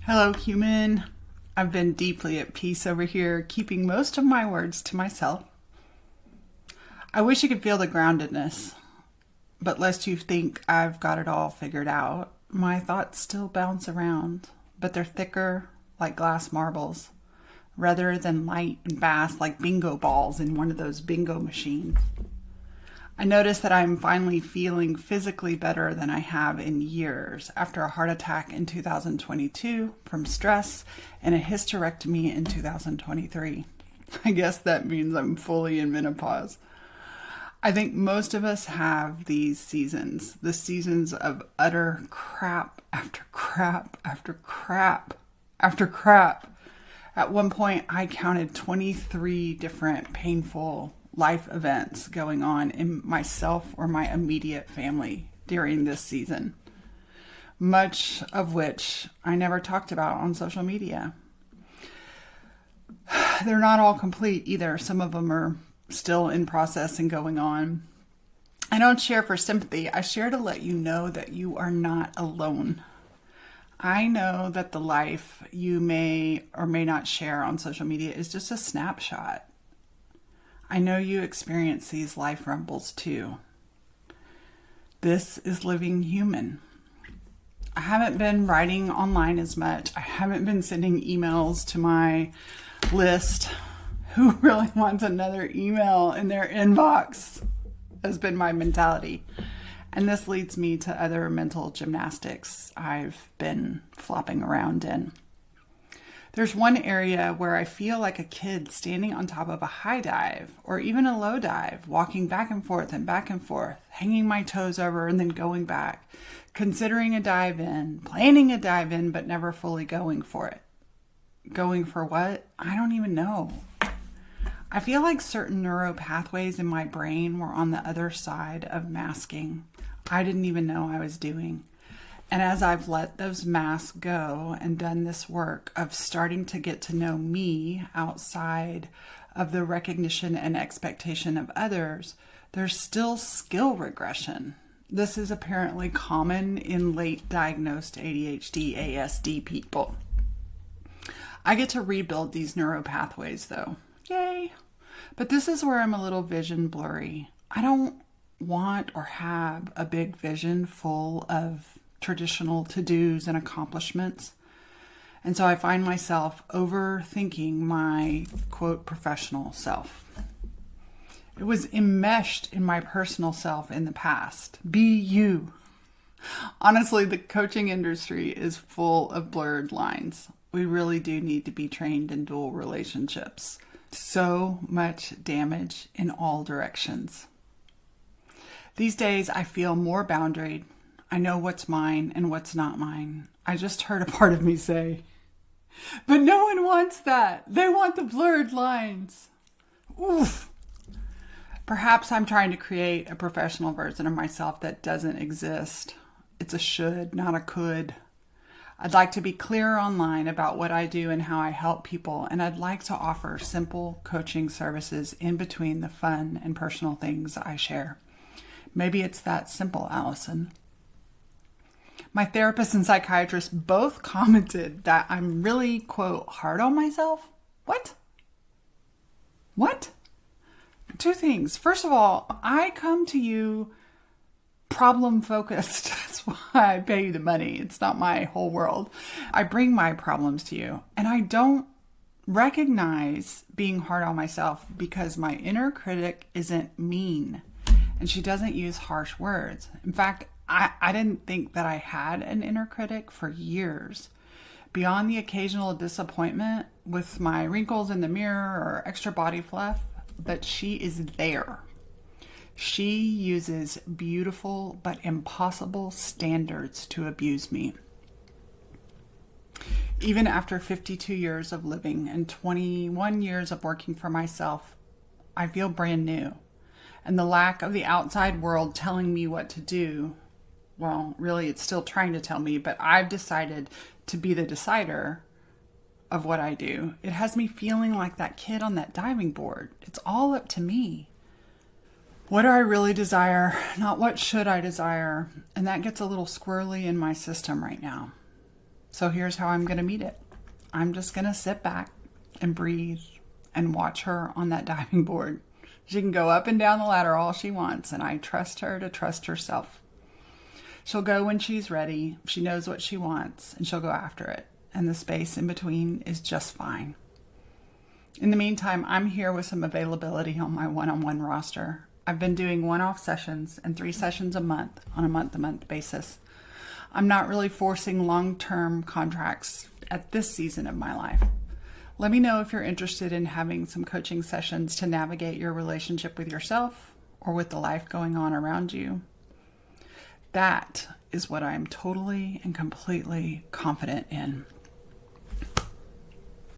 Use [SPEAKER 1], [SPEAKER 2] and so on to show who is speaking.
[SPEAKER 1] Hello, human. I've been deeply at peace over here, keeping most of my words to myself. I wish you could feel the groundedness, but lest you think I've got it all figured out, my thoughts still bounce around, but they're thicker like glass marbles, rather than light and fast like bingo balls in one of those bingo machines. I notice that I'm finally feeling physically better than I have in years after a heart attack in 2022 from stress and a hysterectomy in 2023. I guess that means I'm fully in menopause. I think most of us have these seasons, the seasons of utter crap after crap after crap after crap. At one point, I counted 23 different painful life events going on in myself or my immediate family during this season, much of which I never talked about on social media. They're not all complete either. Some of them are still in process and going on. I don't share for sympathy. I share to let you know that you are not alone. I know that the life you may or may not share on social media is just a snapshot. I know you experience these life rumbles too. This is living human. I haven't been writing online as much. I haven't been sending emails to my list. Who really wants another email in their inbox? Has been my mentality. And this leads me to other mental gymnastics I've been flopping around in. There's one area where I feel like a kid standing on top of a high dive or even a low dive, walking back and forth, hanging my toes over and then going back, considering a dive in, planning a dive in, but never fully going for it. Going for what? I don't even know. I feel like certain neural pathways in my brain were on the other side of masking. I didn't even know I was doing. And as I've let those masks go and done this work of starting to get to know me outside of the recognition and expectation of others, there's still skill regression. This is apparently common in late diagnosed ADHD, ASD people. I get to rebuild these neuropathways though. Yay! But this is where I'm a little vision blurry. I don't want or have a big vision full of traditional to-dos and accomplishments. And so I find myself overthinking my, quote, professional self. It was enmeshed in my personal self in the past. Be you. Honestly, the coaching industry is full of blurred lines. We really do need to be trained in dual relationships. So much damage in all directions. These days, I feel more boundaried. I know what's mine and what's not mine. I just heard a part of me say, but no one wants that. They want the blurred lines. Oof. Perhaps I'm trying to create a professional version of myself that doesn't exist. It's a should, not a could. I'd like to be clearer online about what I do and how I help people, and I'd like to offer simple coaching services in between the fun and personal things I share. Maybe it's that simple, Allison. My therapist and psychiatrist both commented that I'm really, quote, hard on myself. What? Two things. First of all, I come to you problem focused. That's why I pay you the money. It's not my whole world. I bring my problems to you, and I don't recognize being hard on myself because my inner critic isn't mean and she doesn't use harsh words. In fact, I didn't think that I had an inner critic for years. Beyond the occasional disappointment with my wrinkles in the mirror or extra body fluff, but she is there. She uses beautiful but impossible standards to abuse me. Even after 52 years of living and 21 years of working for myself, I feel brand new. And the lack of the outside world telling me what to do, well, really, it's still trying to tell me, but I've decided to be the decider of what I do. It has me feeling like that kid on that diving board. It's all up to me. What do I really desire? Not what should I desire? And that gets a little squirrely in my system right now. So here's how I'm going to meet it. I'm just going to sit back and breathe and watch her on that diving board. She can go up and down the ladder all she wants, and I trust her to trust herself. She'll go when she's ready. She knows what she wants, and she'll go after it. And the space in between is just fine. In the meantime, I'm here with some availability on my one-on-one roster. I've been doing one-off sessions and 3 sessions a month on a month-to-month basis. I'm not really forcing long-term contracts at this season of my life. Let me know if you're interested in having some coaching sessions to navigate your relationship with yourself or with the life going on around you. That is what I'm totally and completely confident in.